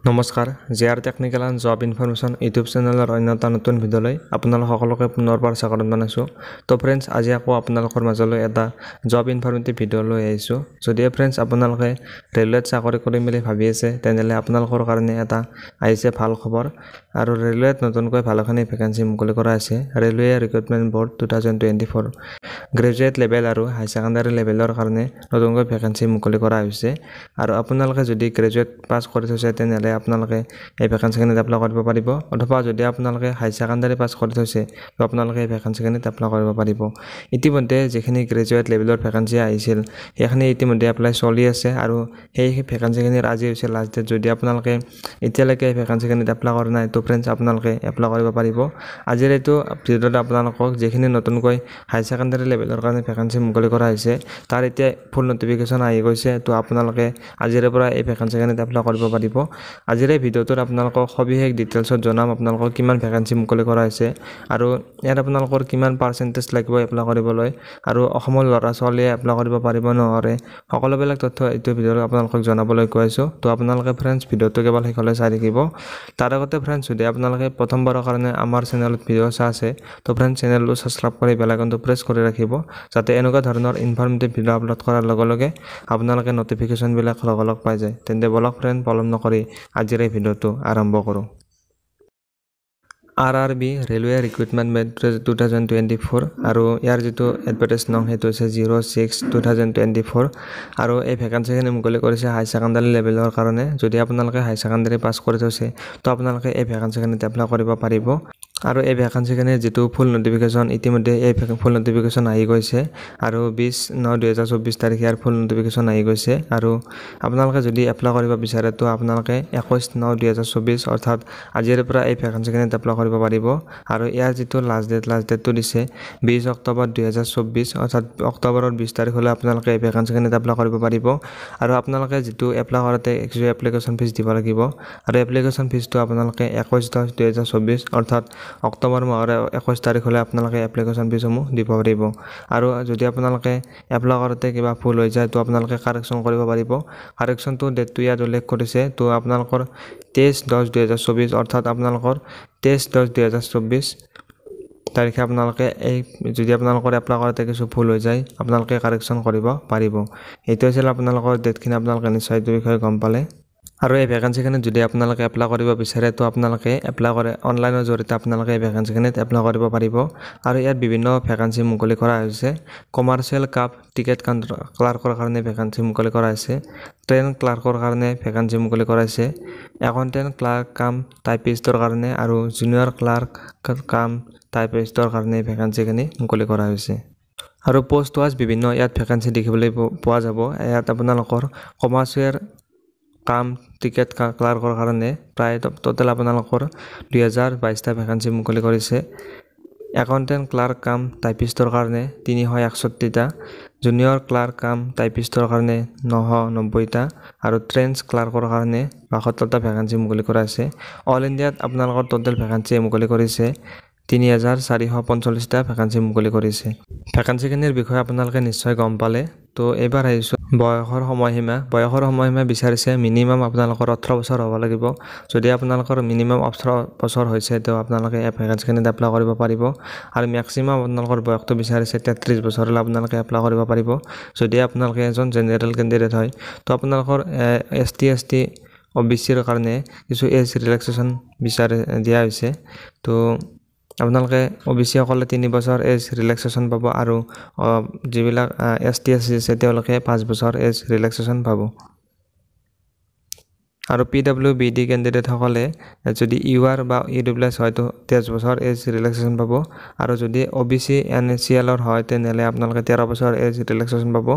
নমস্কাৰ JR technical and job information YouTube চেনেলৰ অন্য এটা নতুন ভিডিঅ'লৈ আপোনালোক সকলোকে পুনৰবাৰ স্বাগতম জনাইছোঁ। তো ফ্ৰেণ্ডছ, আজি আকৌ আপোনালোকৰ মাজলৈ এটা জব ইনফৰমেটিভ ভিডিঅ' লৈ আহিছোঁ। যদিও ফ্ৰেণ্ডছ আপোনালোকে ৰেলৱেত চাকৰি কৰিম বুলি ভাবি আছে, তেনেহ'লে আপোনালোকৰ কাৰণে এটা আহিছে ভাল খবৰ। আৰু ৰেলৱেত নতুনকৈ ভালেখিনি ভেকেঞ্চি মুকলি কৰা হৈছে। Railway recruitment board 2024 graduate level আৰু হাই ছেকেণ্ডাৰী লেভেলৰ কাৰণে নতুনকৈ ভেকেঞ্চি মুকলি কৰা হৈছে। আৰু আপোনালোকে যদি গ্ৰেজুৱেট পাছ কৰি থৈছে তেনেহ'লে আপোনালোকে এই ভেকেঞ্চিখিনিত এপ্লাই কৰিব পাৰিব, অথবা যদি আপোনালোকে হাই ছেকেণ্ডাৰী পাছ কৰি থৈছে তো আপোনালোকে এই ভেকেঞ্চিখিনিত এপ্লাই কৰিব পাৰিব। ইতিমধ্যে যিখিনি গ্ৰেজুৱেট লেভেলৰ ভেকেঞ্চি আহিছিল সেইখিনি ইতিমধ্যে এপ্লাই চলি আছে আৰু সেই ভেকেঞ্চিখিনিৰ আজি হৈছে লাষ্ট ডেট। যদি আপোনালোকে এতিয়ালৈকে এই ভেকেঞ্চিখিনিত এপ্লাই কৰা নাই তো ফ্ৰেণ্ডছ আপোনালোকে এপ্লাই কৰিব পাৰিব। আজিৰ এইটো ভিডিঅ'ত আপোনালোকক যিখিনি নতুনকৈ হাই ছেকেণ্ডাৰী লেভেলৰ কাৰণে ভেকেঞ্চি মুকলি কৰা হৈছে তাৰ এতিয়া ফুল নটিফিকেশ্যন আহি গৈছে। তো আপোনালোকে আজিৰে পৰা এই ভেকেঞ্চিখিনিত এপ্লাই কৰিব পাৰিব। আজিৰ এই ভিডিঅ'টোত আপোনালোকক সবিশেষ ডিটেইলছত জনাম আপোনালোকক কিমান ভেকেঞ্চি মুকলি কৰা হৈছে আৰু ইয়াত আপোনালোকৰ কিমান পাৰ্চেণ্টেজ লাগিব এপ্লাই কৰিবলৈ, আৰু অসমৰ ল'ৰা ছোৱালীয়ে এপ্লাই কৰিব পাৰিব নোৱাৰে, সকলোবিলাক তথ্য এইটো ভিডিঅ'ত আপোনালোকক জনাবলৈ গৈ আছোঁ। তো আপোনালোকে ফ্ৰেণ্ডছ ভিডিঅ'টো কেৱল শেষলৈ চাই থাকিব। তাৰ আগতে ফ্ৰেণ্ডছ, যদি আপোনালোকে প্ৰথমবাৰৰ কাৰণে আমাৰ চেনেলত ভিডিঅ' চাই আছে তো ফ্ৰেণ্ডছ চেনেলটো ছাবস্ক্ৰাইব কৰি বেল আইকনটো প্ৰেছ কৰি ৰাখিব, যাতে এনেকুৱা ধৰণৰ ইনফৰমেটিভ ভিডিঅ' আপলোড কৰাৰ লগে লগে আপোনালোকে নটিফিকেশ্যনবিলাক লগ পাই যায়। তেন্তে বলক ফ্ৰেণ্ড পলম নকৰি আজিৰ এই ভিডিঅ'টো আৰম্ভ কৰোঁ। RRB ৰেলৱে ৰিক্ৰুটমেণ্ট বেড 2024 আৰু ইয়াৰ যিটো এডভাৰটাইজ নং সেইটো হৈছে 06/2024 আৰু এই ভেকেঞ্চিখিনি মুকলি কৰিছে হাই ছেকেণ্ডাৰী লেভেলৰ কাৰণে। যদি আপোনালোকে হাই ছেকেণ্ডাৰী পাছ কৰি থৈছে তো আপোনালোকে এই ভেকেঞ্চিখিনিত এপ্লাই কৰিব পাৰিব। আৰু এই ভেকেঞ্চিখিনিৰ যিটো ফুল নটিফিকেশ্যন ইতিমধ্যে এই ফুল নটিফিকেশ্যন আহি গৈছে আৰু 20/9/2024 তাৰিখে ইয়াৰ ফুল নটিফিকেশ্যন আহি গৈছে। আৰু আপোনালোকে যদি এপ্লাই কৰিব বিচাৰে তো আপোনালোকে 21/9/2024 অৰ্থাৎ আজিৰে পৰা এই ভেকেঞ্চিখিনিত এপ্লাই কৰিব পাৰিব। আৰু ইয়াৰ যিটো লাষ্ট ডেটটো দিছে 20 অক্টোবৰ 2024 অৰ্থাৎ অক্টোবৰৰ 20 তাৰিখলৈ আপোনালোকে এই ভেকেঞ্চিখিনিত এপ্লাই কৰিব পাৰিব। আৰু আপোনালোকে যিটো এপ্লাই কৰোঁতে একচুৱেলি এপ্লিকেশ্যন ফিজ দিব লাগিব, আৰু এপ্লিকেশ্যন ফিজটো আপোনালোকে 21/10/2024 অৰ্থাৎ অক্টোবৰ মাহৰ 21 তাৰিখলৈ আপোনালোকে এপ্লিকেশ্যন ফিজসমূহ দিব পাৰিব। আৰু যদি আপোনালোকে এপ্লাই কৰোঁতে কিবা ভুল হৈ যায় তো আপোনালোকে কাৰেকশ্যন কৰিব পাৰিব। কাৰেকশ্যনটো ডেটটো ইয়াত উল্লেখ কৰিছে। তো আপোনালোকৰ 23/10/2024 অৰ্থাৎ আপোনালোকৰ 23/10/2024 তাৰিখে আপোনালোকে যদি আপোনালোকৰ এপ্লাই কৰোঁতে কিছু ভুল হৈ যায় আপোনালোকে কাৰেকশ্যন কৰিব পাৰিব। এইটো আছিল আপোনালোকৰ ডেটখিনি, আপোনালোকে নিশ্চয় এইটো বিষয়ে গম পালে। আৰু এই ভেকেঞ্চিখিনিত যদি আপোনালোকে এপ্লাই কৰিব বিচাৰে তো আপোনালোকে এপ্লাই কৰে অনলাইনৰ জৰিয়তে আপোনালোকে এই ভেকেঞ্চিখিনিত এপ্লাই কৰিব পাৰিব। আৰু ইয়াত বিভিন্ন ভেকেঞ্চি মুকলি কৰা হৈছে। কমাৰ্চিয়েল কাপ টিকেট ক্লাৰ্কৰ কাৰণে ভেকেঞ্চি মুকলি কৰা হৈছে। ট্ৰেইন ক্লাৰ্কৰ কাৰণে ভেকেঞ্চি মুকলি কৰা হৈছে। একাউণ্টেণ্ট ক্লাৰ্ক কাম টাইপিষ্টৰ কাৰণে আৰু জুনিয়ৰ ক্লাৰ্ক কাম টাইপিষ্টৰ কাৰণে ভেকেঞ্চিখিনি মুকলি কৰা হৈছে। আৰু পোষ্ট ৱাইজ বিভিন্ন ইয়াত ভেকেঞ্চি দেখিবলৈ পোৱা যাব। ইয়াত আপোনালোকৰ কমাৰ্চিয়েল কাম টিকেট ক্লাৰ্কৰ কাৰণে প্ৰায় টোটেল আপোনালোকৰ 2022টা ভেকেঞ্চি মুকলি কৰিছে। একাউণ্টেণ্ট ক্লাৰ্ক কাম টাইপিষ্টৰ কাৰণে 361টা, জুনিয়ৰ ক্লাৰ্ক কাম টাইপিষ্টৰ কাৰণে 990টা আৰু ট্ৰেইনছ ক্লাৰ্কৰ কাৰণে 72টা ভেকেঞ্চি মুকলি কৰা হৈছে। অল ইণ্ডিয়াত আপোনালোকৰ টোটেল ভেকেঞ্চি মুকলি কৰিছে 3445টা ভেকেঞ্চি মুকলি কৰিছে। ভেকেঞ্চিখিনিৰ বিষয়ে আপোনালোকে নিশ্চয় গম পালে। তো এইবাৰ আহিছোঁ বয়সৰ সময়সীমা বিচাৰিছে মিনিমাম আপোনালোকৰ 18 বছৰ হ'ব লাগিব। যদি আপোনালোকৰ মিনিমাম 18 বছৰ হৈছে তো আপোনালোকে এই ভেকেঞ্চিখিনিত এপ্লাই কৰিব পাৰিব। আৰু মেক্সিমাম আপোনালোকৰ বয়সটো বিচাৰিছে 33 বছৰলৈ আপোনালোকে এপ্লাই কৰিব পাৰিব। যদি আপোনালোকে এজন জেনেৰেল কেণ্ডিডেট হয় তো আপোনালোকৰ ST ST OBCৰ কাৰণে কিছু এজ ৰিলেক্সেশ্যন দিয়া হৈছে। তো আপোনালোকে OBC সকলে 3 বছৰ এজ ৰিলেক্সেশ্যন পাব, আৰু যিবিলাক ST SC আছে তেওঁলোকে 5 বছৰ এজ ৰিলেক্সেশ্যন পাব। আৰু PWBD কেণ্ডিডেটসকলে যদি UR বা EWS হয় তো 13 বছৰ এজ ৰিলেক্সেশ্যন পাব। আৰু যদি OBC NACLৰ হয় তেনেহ'লে আপোনালোকে 13 বছৰ এজ ৰিলেক্সেশ্যন পাব।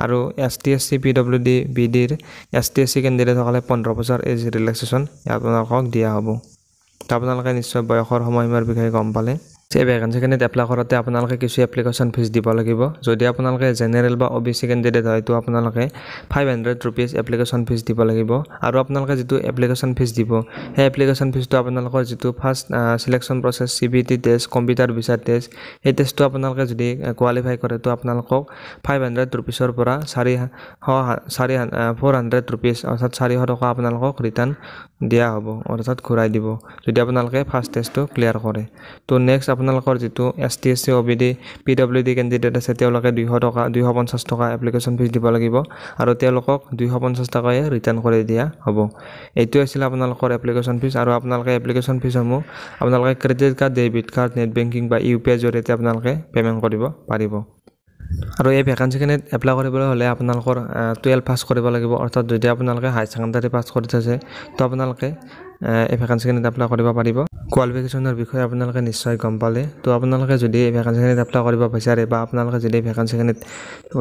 আৰু ST SC PWBDৰ ST SC কেণ্ডিডেটসকলে 15 বছৰ এজ ৰিলেক্সেশ্যন আপোনালোকক দিয়া হ'ব। তো আপোনালোকে নিশ্চয় বয়সৰ সময়সীমাৰ বিষয়ে গম পালে। এই ভেকেঞ্চিখিনিত এপ্লাই কৰোঁতে আপোনালোকে কিছু এপ্লিকেশ্যন ফিজ দিব লাগিব। যদি আপোনালোকে জেনেৰেল বা OBC কেণ্ডিডেট হয় তো আপোনালোকে 500 rupees এপ্লিকেশ্যন ফিজ দিব লাগিব। আৰু আপোনালোকে যিটো এপ্লিকেশ্যন ফিজ দিব সেই এপ্লিকেশ্যন ফিজটো আপোনালোকৰ যিটো first selection process CBT test, computer visa test, সেই টেষ্টটো আপোনালোকে যদি কোৱালিফাই কৰে তো আপোনালোকক 500 rupeesৰ পৰা 400 rupees অৰ্থাৎ 400 টকা আপোনালোকক ৰিটাৰ্ণ দিয়া হ'ব, অৰ্থাৎ ঘূৰাই দিব যদি আপোনালোকে ফাৰ্ষ্ট টেষ্টটো ক্লিয়াৰ কৰে। তো নেক্সট আপোনালোকৰ যিটো ST SC OBD PWD candidate আছে তেওঁলোকে 250 টকা এপ্লিকেশ্যন ফিজ দিব লাগিব আৰু তেওঁলোকক 250 টকায়ে ৰিটাৰ্ণ কৰি দিয়া হ'ব। এইটো আছিল আপোনালোকৰ এপ্লিকেশ্যন ফিজ। আৰু আপোনালোকে এপ্লিকেশ্যন ফিজসমূহ আপোনালোকে credit card, debit card, net banking বা UPI জৰিয়তে আপোনালোকে পে'মেণ্ট কৰিব পাৰিব। আৰু এই ভেকেঞ্চিখিনিত এপ্লাই কৰিবলৈ হ'লে আপোনালোকৰ 12 পাছ কৰিব লাগিব, অৰ্থাৎ যদি আপোনালোকে হাই ছেকেণ্ডাৰী পাছ কৰি থৈছে তো আপোনালোকে এই ভেকেঞ্চিখিনিত এপ্লাই কৰিব পাৰিব। কোৱালিফিকেশ্যনৰ বিষয়ে আপোনালোকে নিশ্চয় গম পালে। তো আপোনালোকে যদি এই ভেকেঞ্চিখিনিত এপ্লাই কৰিব বিচাৰে বা আপোনালোকে যদি ভেকেঞ্চিখিনিত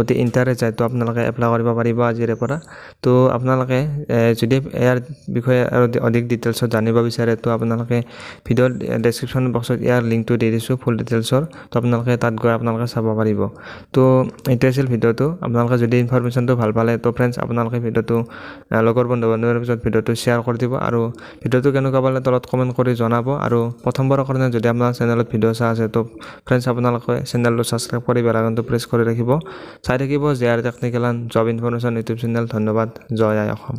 অতি ইণ্টাৰেষ্ট যায় তো আপোনালোকে এপ্লাই কৰিব পাৰিব আজিৰে পৰা। তো আপোনালোকে যদি ইয়াৰ বিষয়ে আৰু অধিক ডিটেইলছত জানিব বিচাৰে তো আপোনালোকে ভিডিঅ'ৰ ডেছক্ৰিপশ্যন বক্সত ইয়াৰ লিংকটো দি দিছোঁ ফুল ডিটেইলছৰ। তো আপোনালোকে তাত গৈ আপোনালোকে চাব পাৰিব। তো এইটো আছিল ভিডিঅ'টো। আপোনালোকে যদি ইনফৰমেশ্যনটো ভাল পালে তো ফ্ৰেণ্ডছ আপোনালোকে ভিডিঅ'টো লগৰ বন্ধু-বান্ধৱীৰ পিছত ভিডিঅ'টো শ্বেয়াৰ কৰি দিব আৰু ভিডিঅ'টো কেনেকুৱা পালে তলত কমেণ্ট কৰি জনাব। আৰু প্ৰথমবাৰৰ কাৰণে যদি আপোনাৰ চেনেলত ভিডিঅ' চাই আছে তো ফ্ৰেণ্ডছ আপোনালোকে চেনেলটো ছাবস্ক্ৰাইব কৰি বেল আইকনটো প্ৰেছ কৰি ৰাখিব। চাই থাকিব JR technical and job information YouTube channel. ধন্যবাদ। জয় আই অসম।